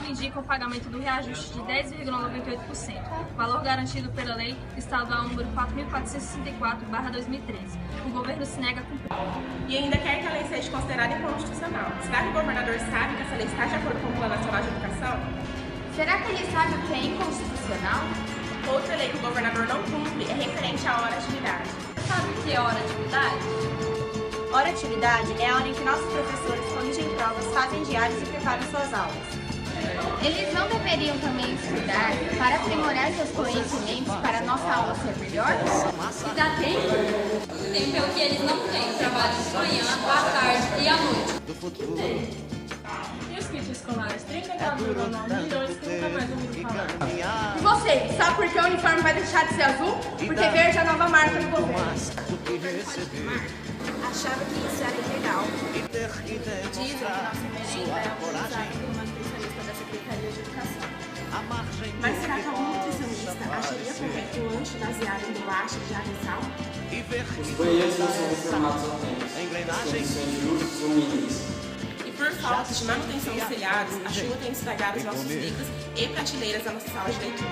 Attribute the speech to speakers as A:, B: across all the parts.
A: indica o pagamento do reajuste de 10,98%, valor garantido pela Lei Estadual número 4.464/2013. O governo se nega a cumprir.
B: E ainda quer que a lei seja considerada inconstitucional. Será que o governador sabe que essa lei está de acordo com o Plano Nacional de Educação?
C: Será que ele sabe o que é inconstitucional?
B: Outra lei que o governador não cumpre é referente à hora-atividade.
A: Sabe o que é hora-atividade?
D: Hora-atividade é a hora em que nossos professores corrigem provas, fazem diários e preparam suas aulas.
C: Eles não deveriam também estudar para aprimorar seus conhecimentos para a nossa aula ser melhor?
A: E dá tempo? Tempo é o que eles não têm. Trabalham de manhã, à tarde e à noite.
B: E os kits escolares? 34,9 milhões que nunca mais ouvimos falar.
D: E você, sabe por que o uniforme vai deixar de ser azul? Porque verde é a nova marca do governo.
C: Achava que isso era ilegal.
D: Dizem que nossa merenda é autorizada por uma nutricionista da Secretaria de Educação.
B: Mas será que algum nutricionista acharia correto o lanche baseado em bolacha de água e sal?
E: Os banheiros não são reformados ao tempo. As condições justas ou mínimas.
B: E por falta de manutenção dos telhados, a chuva tem estragado os nossos livros e prateleiras da nossa sala de leitura.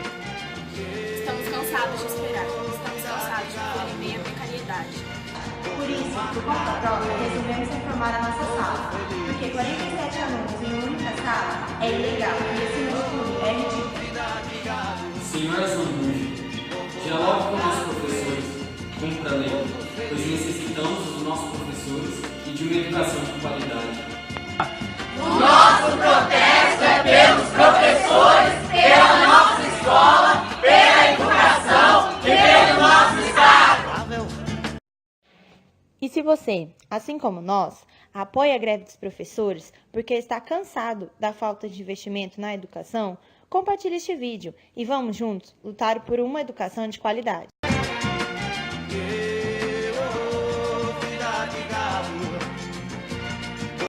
D: Estamos cansados de esperar. Estamos cansados de viver bem a precariedade. Por isso, por conta própria, resolvemos reformar a nossa sala. Porque 47 alunos em uma única sala é ilegal e, acima de tudo, é ridículo.
E: Senhora Zambuja, dialogue com os professores, cumpra a lei, pois necessitamos dos nossos professores e de uma educação de qualidade.
F: O nosso protesto é pelos professores, pela nossa escola, pela educação e pelo nosso Estado.
G: E se você, assim como nós, apoia a greve dos professores porque está cansado da falta de investimento na educação, compartilhe este vídeo e vamos juntos lutar por uma educação de qualidade.